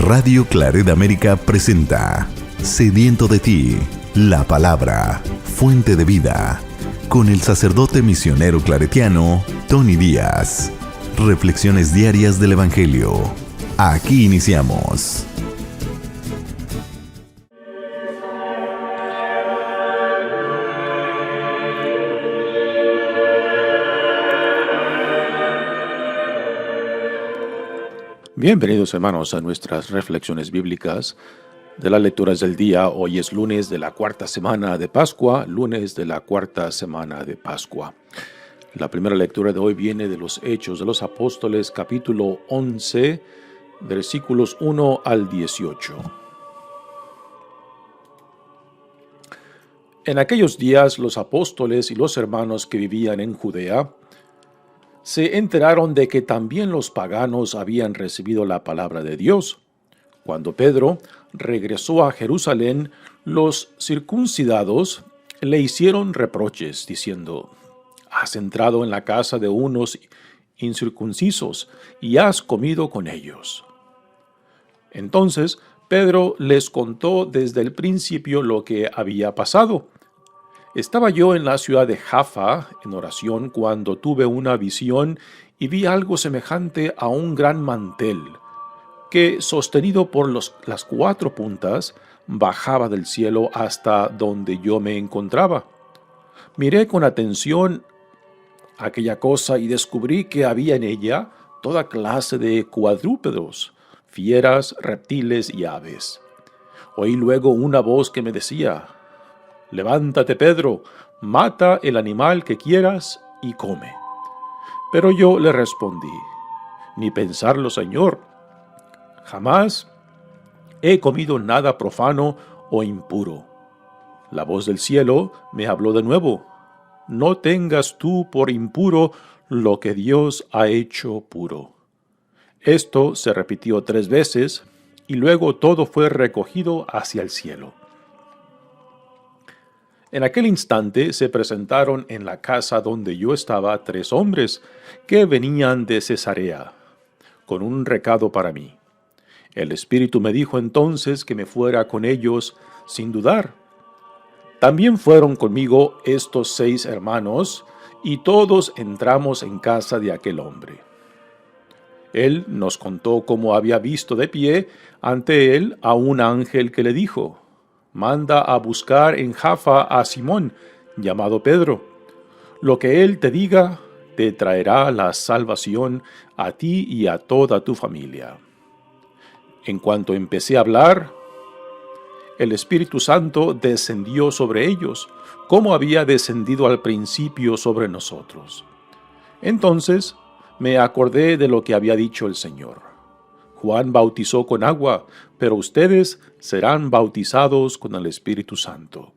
Radio Claret América presenta Sediento de ti, la palabra, fuente de vida, con el sacerdote misionero claretiano Tony Díaz. Reflexiones diarias del Evangelio. Aquí iniciamos. Bienvenidos, hermanos, a nuestras reflexiones bíblicas de las lecturas del día. Hoy es lunes de la cuarta semana de Pascua, La primera lectura de hoy viene de los Hechos de los Apóstoles, capítulo 11, versículos 1 al 18. En aquellos días los apóstoles y los hermanos que vivían en Judea se enteraron de que también los paganos habían recibido la palabra de Dios. Cuando Pedro regresó a Jerusalén, los circuncidados le hicieron reproches, diciendo: «Has entrado en la casa de unos incircuncisos y has comido con ellos». Entonces Pedro les contó desde el principio lo que había pasado. «Estaba yo en la ciudad de Jaffa en oración cuando tuve una visión y vi algo semejante a un gran mantel que, sostenido por las cuatro puntas, bajaba del cielo hasta donde yo me encontraba. Miré con atención aquella cosa y descubrí que había en ella toda clase de cuadrúpedos, fieras, reptiles y aves. Oí luego una voz que me decía: «Levántate, Pedro, mata el animal que quieras y come». Pero yo le respondí: «Ni pensarlo, Señor. Jamás he comido nada profano o impuro». La voz del cielo me habló de nuevo: «No tengas tú por impuro lo que Dios ha hecho puro». Esto se repitió 3 veces y luego todo fue recogido hacia el cielo. En aquel instante se presentaron en la casa donde yo estaba 3 hombres que venían de Cesarea, con un recado para mí. El Espíritu me dijo entonces que me fuera con ellos sin dudar. También fueron conmigo estos 6 hermanos, y todos entramos en casa de aquel hombre. Él nos contó cómo había visto de pie ante él a un ángel que le dijo: «Manda a buscar en Jaffa a Simón, llamado Pedro. Lo que él te diga te traerá la salvación a ti y a toda tu familia». En cuanto empecé a hablar, el Espíritu Santo descendió sobre ellos, como había descendido al principio sobre nosotros. Entonces me acordé de lo que había dicho el Señor: «Juan bautizó con agua, pero ustedes serán bautizados con el Espíritu Santo».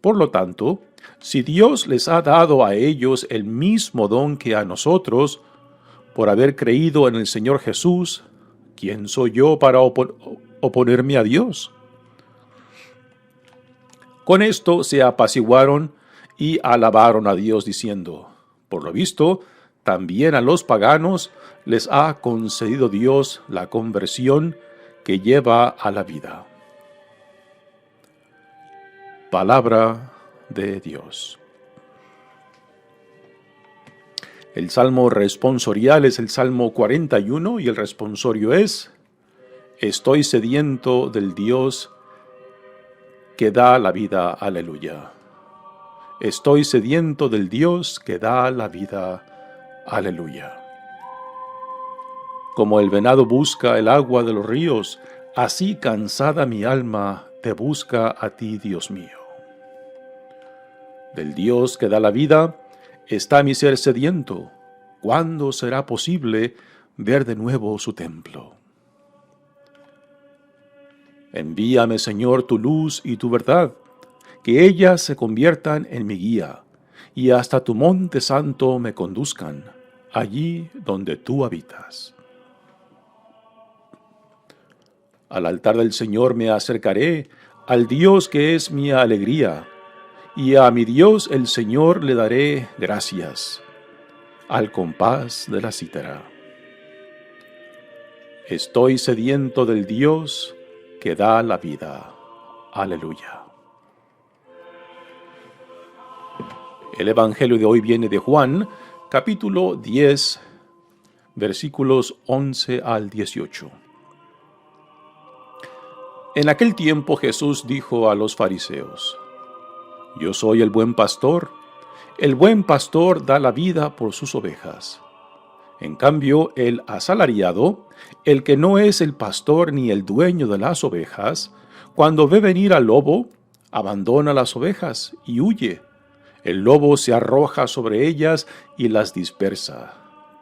Por lo tanto, si Dios les ha dado a ellos el mismo don que a nosotros, por haber creído en el Señor Jesús, ¿quién soy yo para oponerme a Dios? Con esto se apaciguaron y alabaron a Dios diciendo: «Por lo visto, también a los paganos les ha concedido Dios la conversión que lleva a la vida». Palabra de Dios. El salmo responsorial es el Salmo 41 y el responsorio es: «Estoy sediento del Dios que da la vida». Aleluya. Estoy sediento del Dios que da la vida. Aleluya. Como el venado busca el agua de los ríos, así cansada mi alma te busca a ti, Dios mío. Del Dios que da la vida está mi ser sediento. ¿Cuándo será posible ver de nuevo su templo? Envíame, Señor, tu luz y tu verdad, que ellas se conviertan en mi guía, y hasta tu monte santo me conduzcan, allí donde tú habitas. Al altar del Señor me acercaré, al Dios que es mi alegría, y a mi Dios el Señor le daré gracias, al compás de la cítara. Estoy sediento del Dios que da la vida. Aleluya. El Evangelio de hoy viene de Juan, capítulo 10, versículos 11 al 18. En aquel tiempo Jesús dijo a los fariseos: Yo soy el buen pastor. El buen pastor da la vida por sus ovejas. En cambio, el asalariado, el que no es el pastor ni el dueño de las ovejas, cuando ve venir al lobo, abandona las ovejas y huye. El lobo se arroja sobre ellas y las dispersa,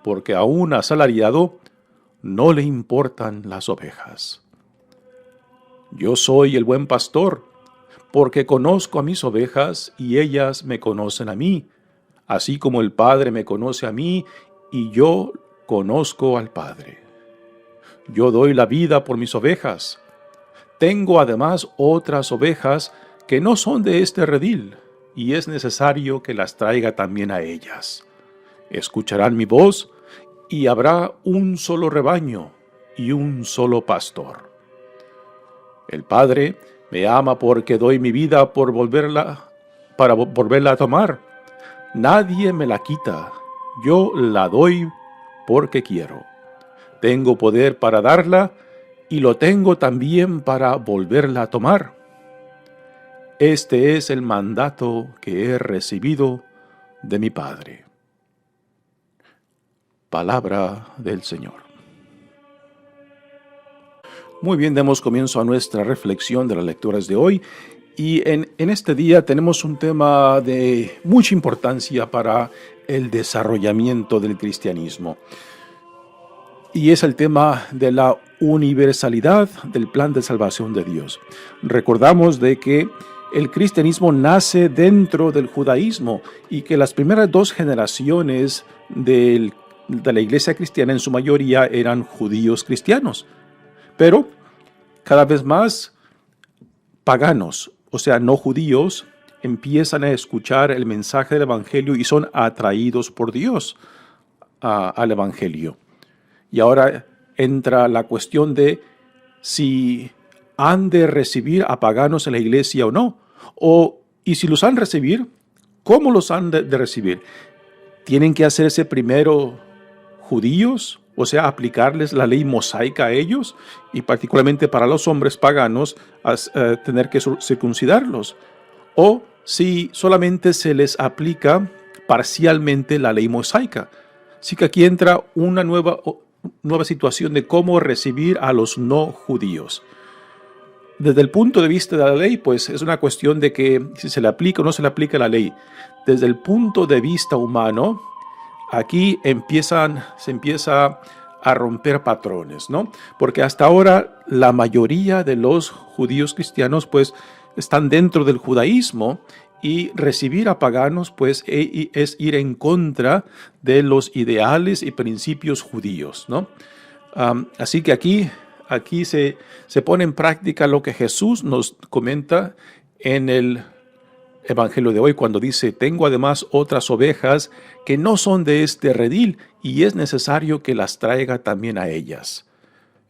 porque a un asalariado no le importan las ovejas. Yo soy el buen pastor, porque conozco a mis ovejas y ellas me conocen a mí, así como el Padre me conoce a mí y yo conozco al Padre. Yo doy la vida por mis ovejas. Tengo además otras ovejas que no son de este redil, y es necesario que las traiga también a ellas. Escucharán mi voz, y habrá un solo rebaño y un solo pastor. El Padre me ama porque doy mi vida para volverla a tomar. Nadie me la quita, yo la doy porque quiero. Tengo poder para darla y lo tengo también para volverla a tomar. Este es el mandato que he recibido de mi Padre. Palabra del Señor. Muy bien, demos comienzo a nuestra reflexión de las lecturas de hoy. Y en este día tenemos un tema de mucha importancia para el desarrollamiento del cristianismo. Y es el tema de la universalidad del plan de salvación de Dios. Recordamos de que el cristianismo nace dentro del judaísmo y que las primeras dos generaciones de la iglesia cristiana en su mayoría eran judíos cristianos. Pero cada vez más paganos, o sea, no judíos, empiezan a escuchar el mensaje del Evangelio y son atraídos por Dios al Evangelio. Y ahora entra la cuestión de si han de recibir a paganos en la iglesia o no. Y si los han de recibir, ¿cómo los han de recibir? ¿Tienen que hacerse primero judíos? O sea, aplicarles la ley mosaica a ellos, y particularmente para los hombres paganos, tener que circuncidarlos. O si solamente se les aplica parcialmente la ley mosaica. Así que aquí entra una nueva situación de cómo recibir a los no judíos. Desde el punto de vista de la ley, pues es una cuestión de que si se le aplica o no se le aplica la ley. Desde el punto de vista humano, aquí se empieza a romper patrones, ¿no? Porque hasta ahora la mayoría de los judíos cristianos pues están dentro del judaísmo, y recibir a paganos pues es ir en contra de los ideales y principios judíos, ¿no? Así que aquí se pone en práctica lo que Jesús nos comenta en el Evangelio de hoy, cuando dice: tengo además otras ovejas que no son de este redil, y es necesario que las traiga también a ellas.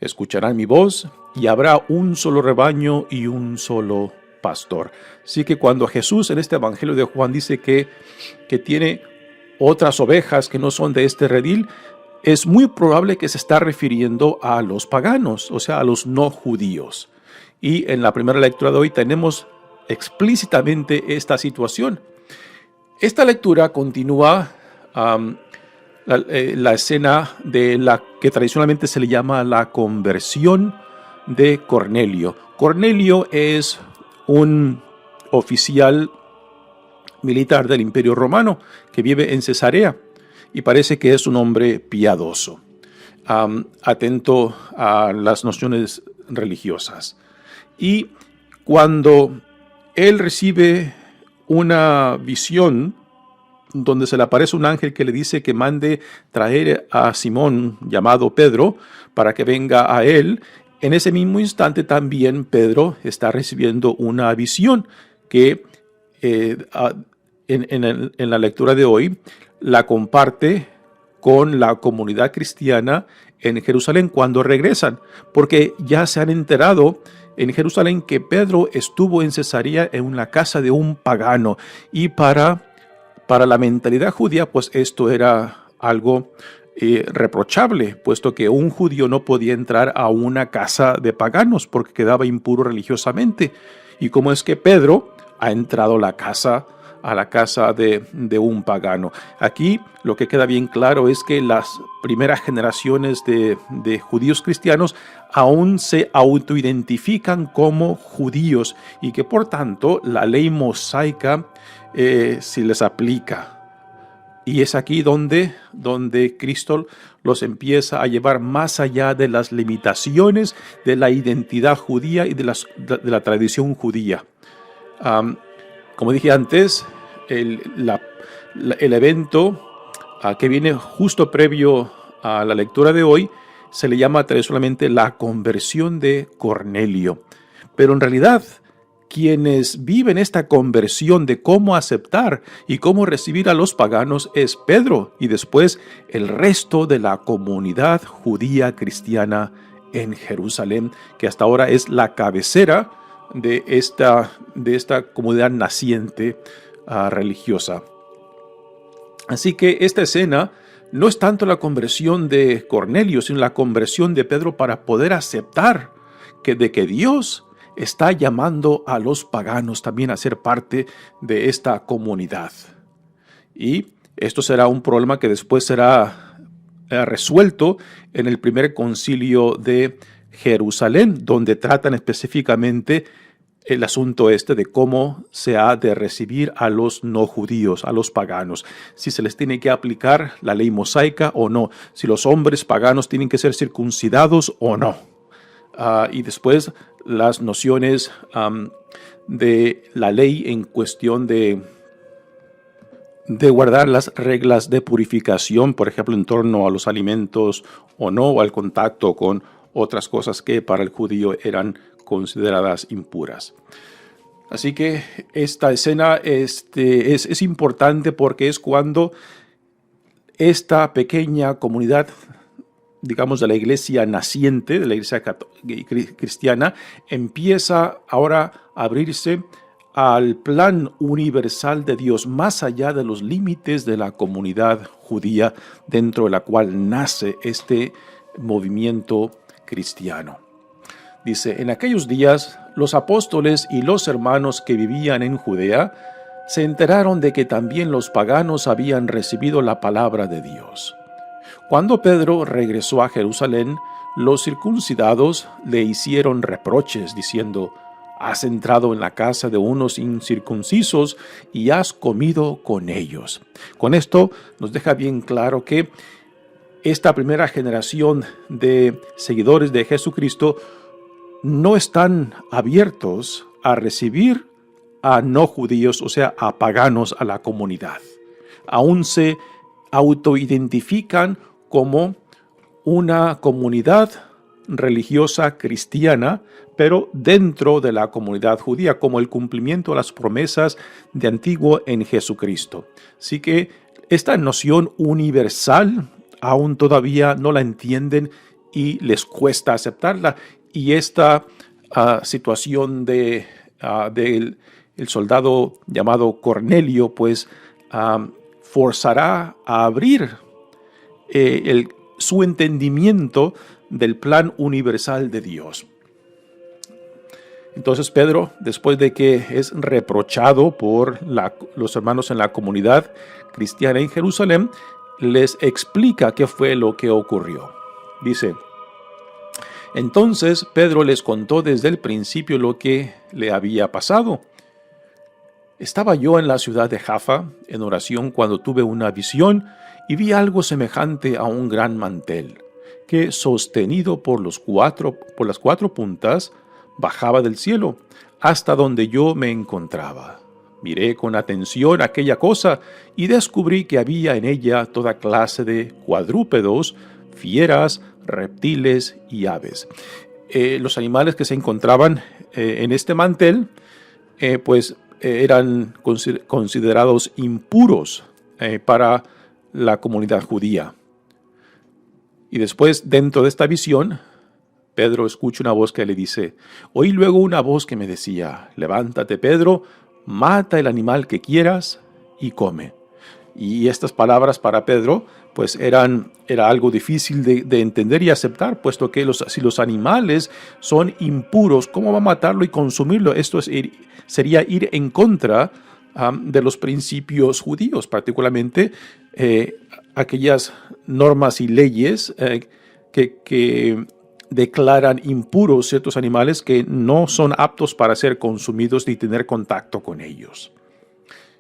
Escucharán mi voz, y habrá un solo rebaño y un solo pastor. Así que cuando Jesús en este Evangelio de Juan dice que tiene otras ovejas que no son de este redil, es muy probable que se está refiriendo a los paganos, o sea, a los no judíos. Y en la primera lectura de hoy tenemos explícitamente esta situación. Esta lectura continúa la escena de la que tradicionalmente se le llama la conversión de Cornelio. Cornelio es un oficial militar del Imperio Romano que vive en Cesarea, y parece que es un hombre piadoso, atento a las nociones religiosas. Y cuando él recibe una visión donde se le aparece un ángel que le dice que mande traer a Simón, llamado Pedro, para que venga a él, en ese mismo instante también Pedro está recibiendo una visión que en la lectura de hoy la comparte con la comunidad cristiana en Jerusalén cuando regresan, porque ya se han enterado en Jerusalén que Pedro estuvo en Cesarea en la casa de un pagano, y para la mentalidad judía, pues esto era algo reprochable, puesto que un judío no podía entrar a una casa de paganos porque quedaba impuro religiosamente. Y cómo es que Pedro ha entrado a la casa de un pagano. Aquí lo que queda bien claro es que las primeras generaciones de judíos cristianos aún se autoidentifican como judíos, y que por tanto la ley mosaica sí les aplica. Y es aquí donde Cristo los empieza a llevar más allá de las limitaciones de la identidad judía y de la tradición judía. Como dije antes, el evento que viene justo previo a la lectura de hoy se le llama tradicionalmente la conversión de Cornelio. Pero en realidad, quienes viven esta conversión de cómo aceptar y cómo recibir a los paganos es Pedro y después el resto de la comunidad judía cristiana en Jerusalén, que hasta ahora es la cabecera de esta comunidad naciente religiosa. Así que esta escena no es tanto la conversión de Cornelio, sino la conversión de Pedro para poder aceptar que Dios está llamando a los paganos también a ser parte de esta comunidad. Y esto será un problema que después será resuelto en el primer concilio de Jerusalén, donde tratan específicamente el asunto de cómo se ha de recibir a los no judíos, a los paganos, si se les tiene que aplicar la ley mosaica o no, si los hombres paganos tienen que ser circuncidados o no. Y después las nociones de la ley en cuestión de guardar las reglas de purificación, por ejemplo, en torno a los alimentos o no, o al contacto con otras cosas que para el judío eran consideradas impuras. Así que esta escena es importante porque es cuando esta pequeña comunidad, digamos, de la iglesia naciente, de la iglesia cristiana, empieza ahora a abrirse al plan universal de Dios, más allá de los límites de la comunidad judía dentro de la cual nace este movimiento cristiano. Dice, en aquellos días, los apóstoles y los hermanos que vivían en Judea se enteraron de que también los paganos habían recibido la palabra de Dios. Cuando Pedro regresó a Jerusalén, los circuncidados le hicieron reproches, diciendo, has entrado en la casa de unos incircuncisos y has comido con ellos. Con esto nos deja bien claro que esta primera generación de seguidores de Jesucristo no están abiertos a recibir a no judíos, o sea, a paganos, a la comunidad. Aún se autoidentifican como una comunidad religiosa cristiana, pero dentro de la comunidad judía, como el cumplimiento de las promesas de antiguo en Jesucristo. Así que esta noción universal aún todavía no la entienden y les cuesta aceptarla. Y esta situación del soldado llamado Cornelio, pues forzará a abrir su entendimiento del plan universal de Dios. Entonces Pedro, después de que es reprochado por los hermanos en la comunidad cristiana en Jerusalén, les explica qué fue lo que ocurrió. Dice, entonces Pedro les contó desde el principio lo que le había pasado. Estaba yo en la ciudad de Jaffa en oración cuando tuve una visión y vi algo semejante a un gran mantel que, sostenido por las cuatro puntas, bajaba del cielo hasta donde yo me encontraba. Miré con atención aquella cosa y descubrí que había en ella toda clase de cuadrúpedos, fieras, reptiles y aves. Los animales que se encontraban en este mantel, eran considerados impuros para la comunidad judía. Y después, dentro de esta visión, Pedro escucha una voz que le dice, oí luego una voz que me decía, levántate, Pedro, mata el animal que quieras y come. Y estas palabras para Pedro, pues era algo difícil de entender y aceptar, puesto que si los animales son impuros, ¿cómo va a matarlo y consumirlo? Esto sería ir en contra de los principios judíos, particularmente aquellas normas y leyes que declaran impuros ciertos animales que no son aptos para ser consumidos ni tener contacto con ellos.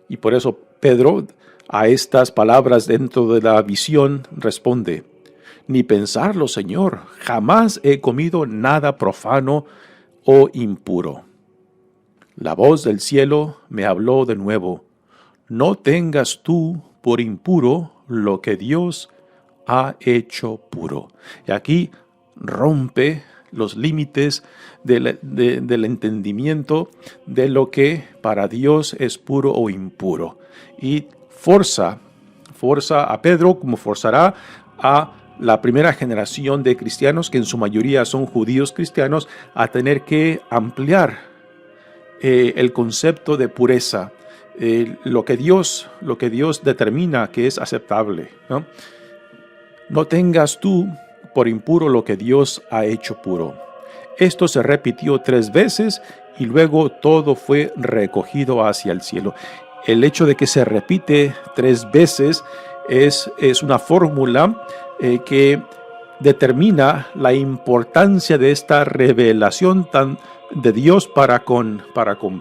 Y por eso Pedro, a estas palabras dentro de la visión, responde, ni pensarlo, Señor, jamás he comido nada profano o impuro. La voz del cielo me habló de nuevo, no tengas tú por impuro lo que Dios ha hecho puro. Y aquí rompe los límites del entendimiento de lo que para Dios es puro o impuro. Y forza a Pedro, como forzará a la primera generación de cristianos, que en su mayoría son judíos cristianos, a tener que ampliar el concepto de pureza, lo que Dios determina que es aceptable, ¿no? No tengas tú por impuro lo que Dios ha hecho puro. Esto se repitió 3 veces y luego todo fue recogido hacia el cielo. El hecho de que se repite 3 veces es una fórmula que determina la importancia de esta revelación de Dios para con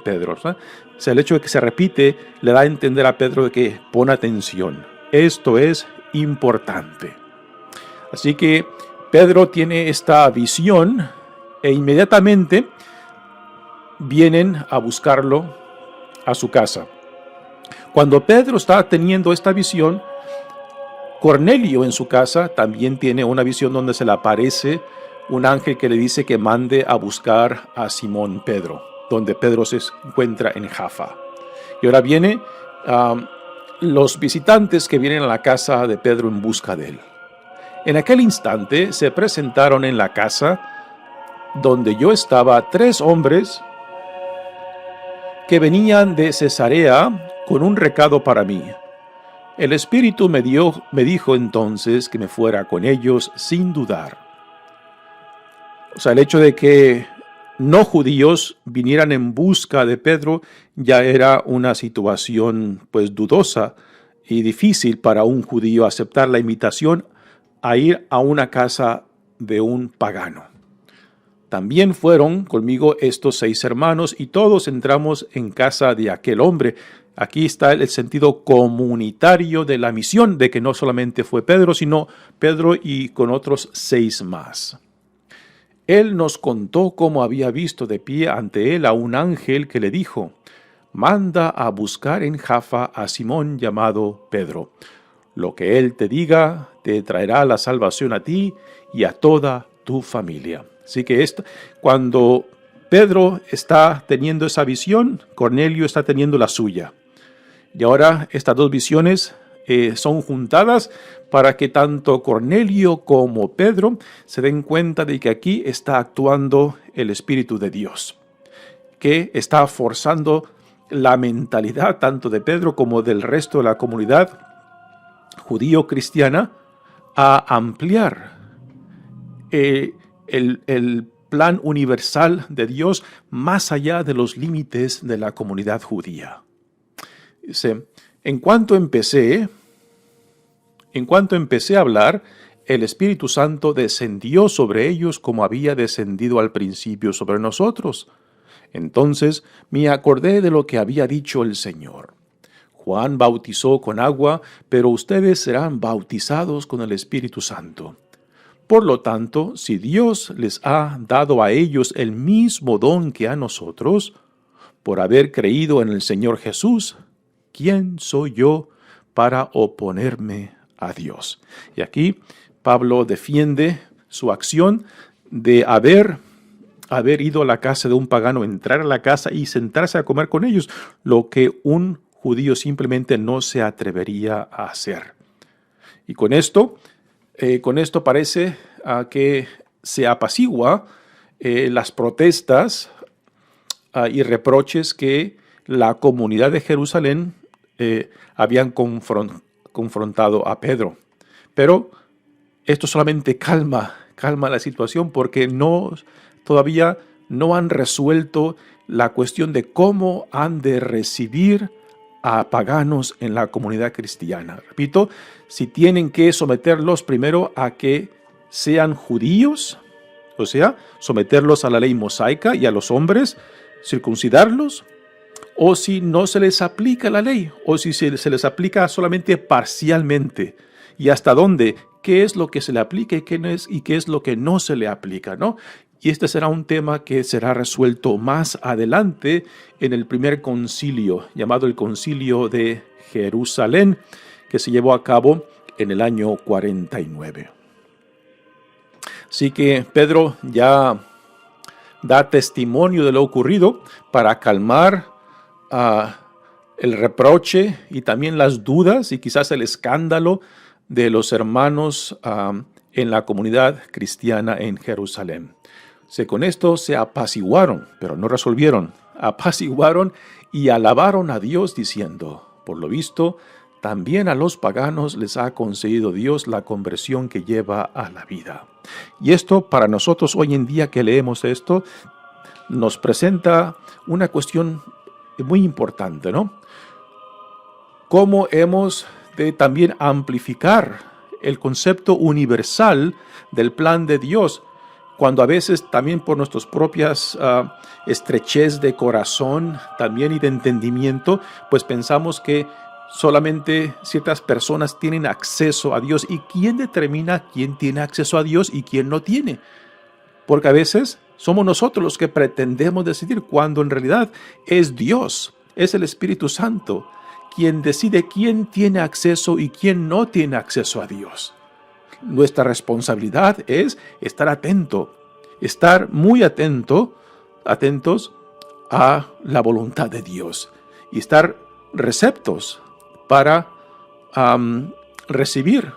Pedro, ¿sí? O sea, el hecho de que se repite le da a entender a Pedro de que pon atención. Esto es importante. Así que Pedro tiene esta visión e inmediatamente vienen a buscarlo a su casa. Cuando Pedro está teniendo esta visión, Cornelio en su casa también tiene una visión donde se le aparece un ángel que le dice que mande a buscar a Simón Pedro, donde Pedro se encuentra en Jaffa. Y ahora vienen los visitantes que vienen a la casa de Pedro en busca de él. En aquel instante se presentaron en la casa donde yo estaba 3 hombres que venían de Cesarea con un recado para mí. El Espíritu me dijo entonces que me fuera con ellos sin dudar. O sea, el hecho de que no judíos vinieran en busca de Pedro ya era una situación pues dudosa y difícil para un judío aceptar la invitación a ir a una casa de un pagano. También fueron conmigo estos 6 hermanos y todos entramos en casa de aquel hombre. Aquí está el sentido comunitario de la misión, de que no solamente fue Pedro, sino Pedro y con otros 6 más. Él nos contó cómo había visto de pie ante él a un ángel que le dijo, manda a buscar en Jaffa a Simón llamado Pedro. Lo que él te diga te traerá la salvación a ti y a toda tu familia. Así que cuando Pedro está teniendo esa visión, Cornelio está teniendo la suya. Y ahora estas 2 visiones son juntadas para que tanto Cornelio como Pedro se den cuenta de que aquí está actuando el Espíritu de Dios, que está forzando la mentalidad tanto de Pedro como del resto de la comunidad judío-cristiana a ampliar el plan universal de Dios más allá de los límites de la comunidad judía. Dice, en cuanto empecé a hablar, el Espíritu Santo descendió sobre ellos como había descendido al principio sobre nosotros. Entonces me acordé de lo que había dicho el Señor. Juan bautizó con agua, pero ustedes serán bautizados con el Espíritu Santo. Por lo tanto, si Dios les ha dado a ellos el mismo don que a nosotros, por haber creído en el Señor Jesús, ¿quién soy yo para oponerme a Dios? Y aquí Pablo defiende su acción de haber ido a la casa de un pagano, entrar a la casa y sentarse a comer con ellos, lo que un judío simplemente no se atrevería a hacer. Y con esto con esto parece que se apacigua las protestas y reproches que la comunidad de Jerusalén habían confrontado a Pedro. Pero esto solamente calma la situación porque todavía no han resuelto la cuestión de cómo han de recibir a paganos en la comunidad cristiana. Repito, si tienen que someterlos primero a que sean judíos, o sea, someterlos a la ley mosaica y a los hombres, circuncidarlos, o si no se les aplica la ley, o si se les aplica solamente parcialmente, y hasta dónde, qué es lo que se le aplica y qué es lo que no se le aplica, ¿no? Y este será un tema que será resuelto más adelante en el primer concilio, llamado el Concilio de Jerusalén, que se llevó a cabo en el año 49. Así que Pedro ya da testimonio de lo ocurrido para calmar el reproche y también las dudas y quizás el escándalo de los hermanos en la comunidad cristiana en Jerusalén. Con esto se apaciguaron, pero no resolvieron. Apaciguaron y alabaron a Dios diciendo, por lo visto, también a los paganos les ha concedido Dios la conversión que lleva a la vida. Y esto para nosotros hoy en día que leemos esto, nos presenta una cuestión muy importante, ¿no? Cómo hemos de también amplificar el concepto universal del plan de Dios, cuando a veces también por nuestras propias estrechez de corazón, también y de entendimiento, pues pensamos que solamente ciertas personas tienen acceso a Dios. ¿Y quién determina quién tiene acceso a Dios y quién no tiene? Porque a veces somos nosotros los que pretendemos decidir, cuando en realidad es Dios, es el Espíritu Santo, quien decide quién tiene acceso y quién no tiene acceso a Dios. Nuestra responsabilidad es estar atento, estar muy atentos a la voluntad de Dios y estar receptos para recibir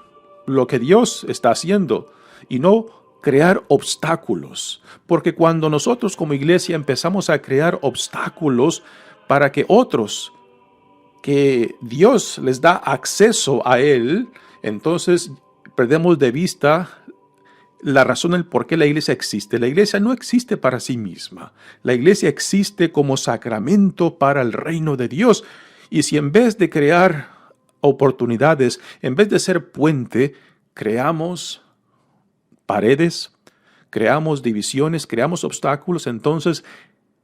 lo que Dios está haciendo y no crear obstáculos. Porque cuando nosotros como iglesia empezamos a crear obstáculos para que otros, que Dios les da acceso a Él, entonces perdemos de vista la razón del por qué la iglesia existe. La iglesia no existe para sí misma. La iglesia existe como sacramento para el reino de Dios. Y si en vez de crear oportunidades, en vez de ser puente, creamos paredes, creamos divisiones, creamos obstáculos, entonces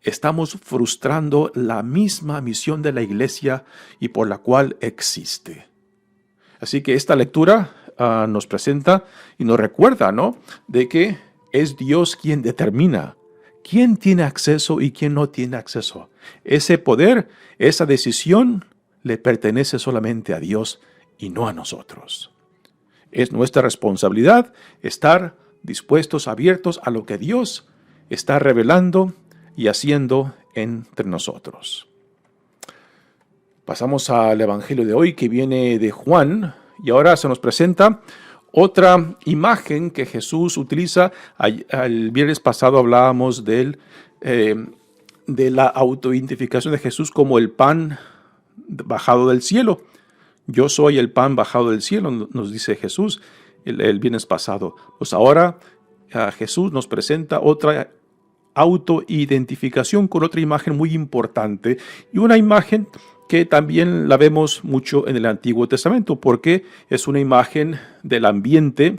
estamos frustrando la misma misión de la iglesia y por la cual existe. Así que esta lectura nos presenta y nos recuerda, ¿no?, de que es Dios quien determina quién tiene acceso y quién no tiene acceso. Ese poder, esa decisión le pertenece solamente a Dios y no a nosotros. Es nuestra responsabilidad estar dispuestos, abiertos a lo que Dios está revelando y haciendo entre nosotros. Pasamos al Evangelio de hoy, que viene de Juan, y ahora se nos presenta otra imagen que Jesús utiliza. El viernes pasado hablábamos de la autoidentificación de Jesús como el pan bajado del cielo. Yo soy el pan bajado del cielo, nos dice Jesús el viernes pasado. Pues ahora Jesús nos presenta otra autoidentificación con otra imagen muy importante, y una imagen que también la vemos mucho en el Antiguo Testamento, porque es una imagen del ambiente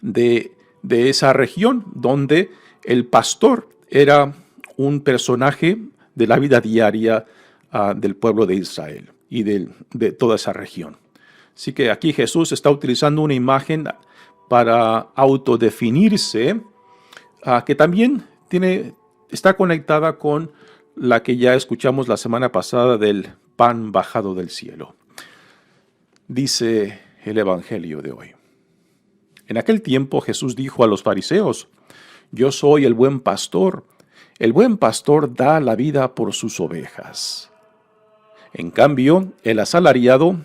de esa región, donde el pastor era un personaje de la vida diaria del pueblo de Israel y de toda esa región. Así que aquí Jesús está utilizando una imagen para autodefinirse, que también está conectada con la que ya escuchamos la semana pasada del pan bajado del cielo. Dice el Evangelio de hoy. En aquel tiempo Jesús dijo a los fariseos: Yo soy el buen pastor. El buen pastor da la vida por sus ovejas. En cambio, el asalariado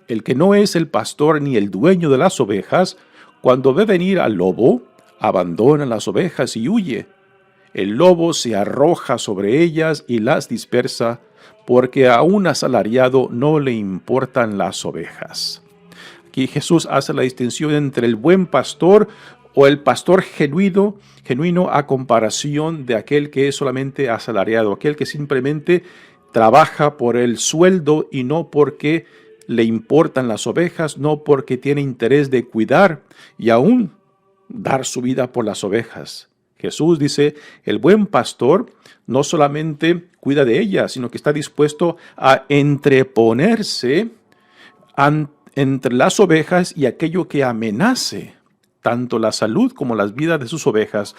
El que no es el pastor ni el dueño de las ovejas, cuando ve venir al lobo, abandona las ovejas y huye. El lobo se arroja sobre ellas y las dispersa, porque a un asalariado no le importan las ovejas. Aquí Jesús hace la distinción entre el buen pastor o el pastor genuino a comparación de aquel que es solamente asalariado, aquel que simplemente trabaja por el sueldo y no porque le importan las ovejas, no porque tiene interés de cuidar y aún dar su vida por las ovejas. Jesús dice, el buen pastor no solamente cuida de ellas, sino que está dispuesto a entreponerse entre las ovejas y aquello que amenace tanto la salud como las vidas de sus ovejas.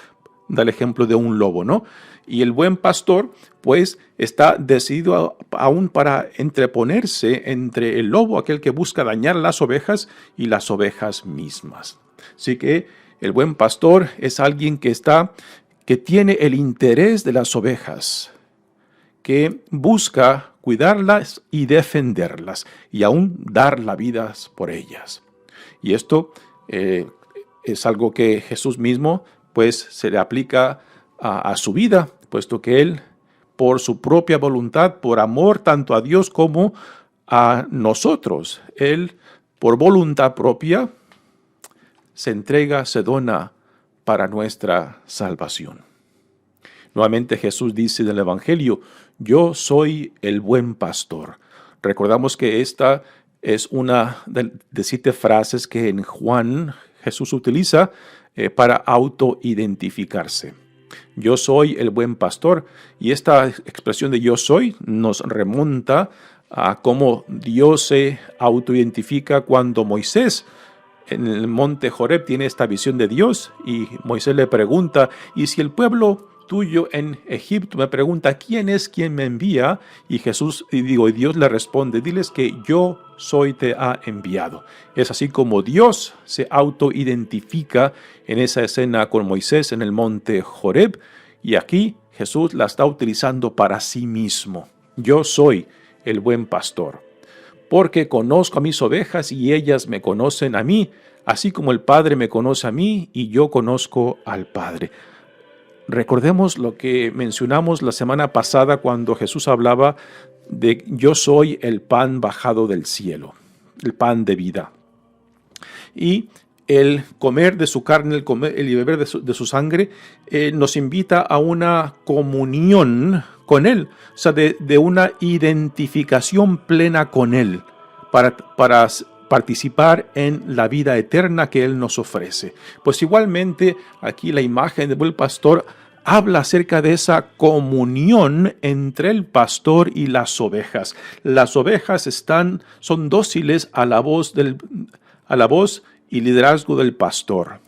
Da el ejemplo de un lobo, ¿no? Y el buen pastor, pues, está decidido aún para entreponerse entre el lobo, aquel que busca dañar las ovejas, y las ovejas mismas. Así que el buen pastor es alguien que tiene el interés de las ovejas, que busca cuidarlas y defenderlas, y aún dar la vida por ellas. Y esto es algo que Jesús mismo, pues, se le aplica a su vida, puesto que Él, por su propia voluntad, por amor tanto a Dios como a nosotros, Él, por voluntad propia, se entrega, se dona para nuestra salvación. Nuevamente Jesús dice en el Evangelio, yo soy el buen pastor. Recordamos que esta es una de 7 frases que en Juan Jesús utiliza para autoidentificarse. Yo soy el buen pastor, y esta expresión de yo soy nos remonta a cómo Dios se autoidentifica cuando Moisés en el monte Joreb tiene esta visión de Dios y Moisés le pregunta, ¿y si el pueblo tuyo en Egipto me pregunta quién es quien me envía? Y Dios le responde, diles que yo soy te ha enviado. Es así como Dios se autoidentifica en esa escena con Moisés en el monte Joreb, y aquí Jesús la está utilizando para sí mismo. Yo soy el buen pastor, porque conozco a mis ovejas y ellas me conocen a mí, así como el Padre me conoce a mí y yo conozco al Padre. Recordemos lo que mencionamos la semana pasada cuando Jesús hablaba de yo soy el pan bajado del cielo, el pan de vida. Y el comer de su carne, el beber de su sangre, nos invita a una comunión con Él, o sea, de una identificación plena con Él, para participar en la vida eterna que Él nos ofrece. Pues igualmente aquí la imagen del buen pastor habla acerca de esa comunión entre el pastor y las ovejas. Las ovejas son dóciles a la voz y liderazgo del pastor.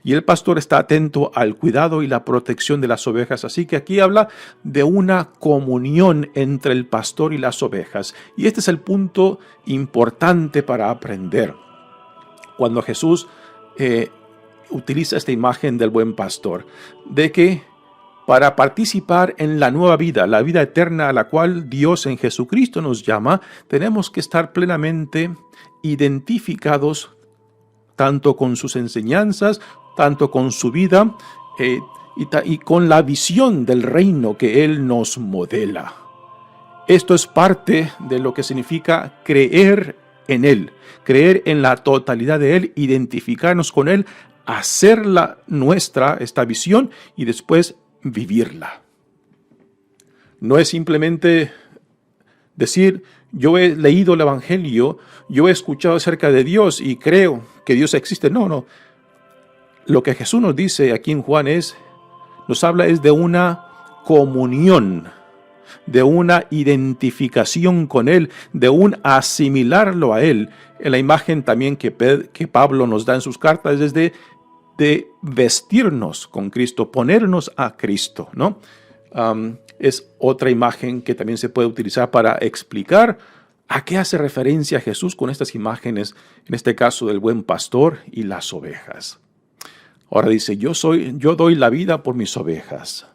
Y el pastor está atento al cuidado y la protección de las ovejas. Así que aquí habla de una comunión entre el pastor y las ovejas. Y este es el punto importante para aprender. Cuando Jesús utiliza esta imagen del buen pastor, de que para participar en la nueva vida, la vida eterna a la cual Dios en Jesucristo nos llama, tenemos que estar plenamente identificados tanto con sus enseñanzas, tanto con su vida y con la visión del reino que Él nos modela. Esto es parte de lo que significa creer en Él, creer en la totalidad de Él, identificarnos con Él, hacerla nuestra, esta visión, y después vivirla. No es simplemente decir, yo he leído el Evangelio, yo he escuchado acerca de Dios y creo que Dios existe. No. Lo que Jesús nos dice aquí en Juan nos habla de una comunión, de una identificación con Él, de un asimilarlo a Él. En la imagen también que Pablo nos da en sus cartas es de vestirnos con Cristo, ponernos a Cristo, ¿no? Es otra imagen que también se puede utilizar para explicar a qué hace referencia Jesús con estas imágenes, en este caso del buen pastor y las ovejas. Ahora dice, yo doy la vida por mis ovejas.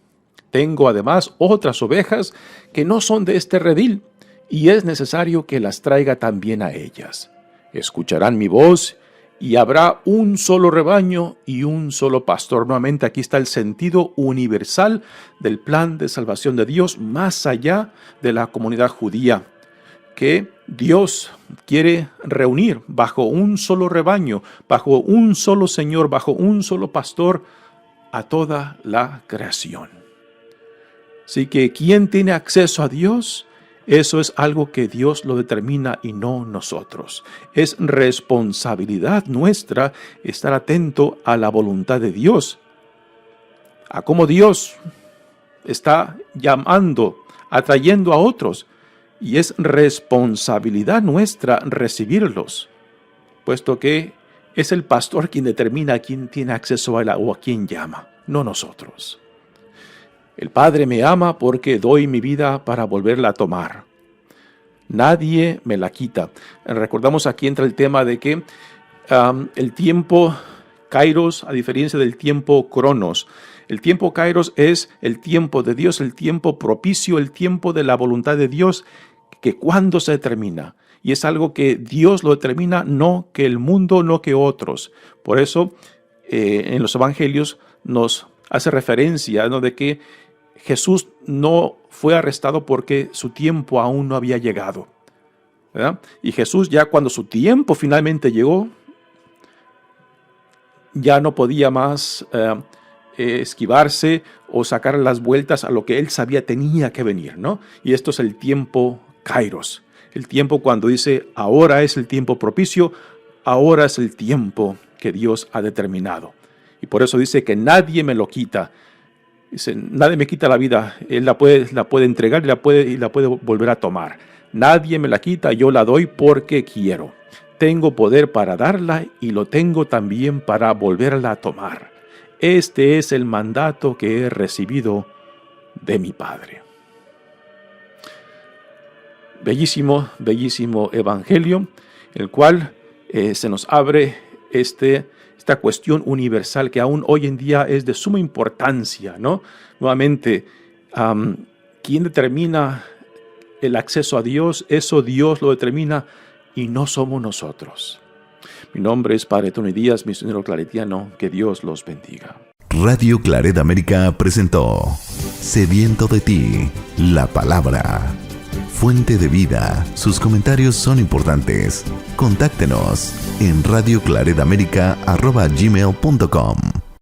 Tengo además otras ovejas que no son de este redil, y es necesario que las traiga también a ellas. Escucharán mi voz y habrá un solo rebaño y un solo pastor. Nuevamente aquí está el sentido universal del plan de salvación de Dios más allá de la comunidad judía, que Dios quiere reunir bajo un solo rebaño, bajo un solo Señor, bajo un solo pastor a toda la creación. Así que ¿quién tiene acceso a Dios? Eso es algo que Dios lo determina y no nosotros. Es responsabilidad nuestra estar atento a la voluntad de Dios, a cómo Dios está llamando, atrayendo a otros, y es responsabilidad nuestra recibirlos, puesto que es el pastor quien determina a quién tiene acceso a él o a quién llama, no nosotros. El Padre me ama porque doy mi vida para volverla a tomar. Nadie me la quita. Recordamos aquí entra el tema de que el tiempo Kairos, a diferencia del tiempo Cronos, el tiempo Kairos es el tiempo de Dios, el tiempo propicio, el tiempo de la voluntad de Dios, que cuando se determina. Y es algo que Dios lo determina, no que el mundo, no que otros. Por eso en los evangelios nos hace referencia, ¿no?, de que Jesús no fue arrestado porque su tiempo aún no había llegado, ¿verdad? Y Jesús, ya cuando su tiempo finalmente llegó, ya no podía más esquivarse o sacar las vueltas a lo que él sabía tenía que venir, ¿no? Y esto es el tiempo Kairos, el tiempo cuando dice, ahora es el tiempo propicio, ahora es el tiempo que Dios ha determinado. Y por eso dice que nadie me lo quita. Dice, nadie me quita la vida, Él la puede entregar y la puede volver a tomar. Nadie me la quita, yo la doy porque quiero. Tengo poder para darla y lo tengo también para volverla a tomar. Este es el mandato que he recibido de mi Padre. Bellísimo, bellísimo evangelio, el cual se nos abre esta cuestión universal que aún hoy en día es de suma importancia, ¿no? Nuevamente, ¿quién determina el acceso a Dios? Eso Dios lo determina y no somos nosotros. Mi nombre es Padre Tony Díaz, misionero claretiano. Que Dios los bendiga. Radio Claret América presentó Sediento de ti, la palabra. Fuente de vida. Sus comentarios son importantes. Contáctenos en radioclaretamerica@gmail.com.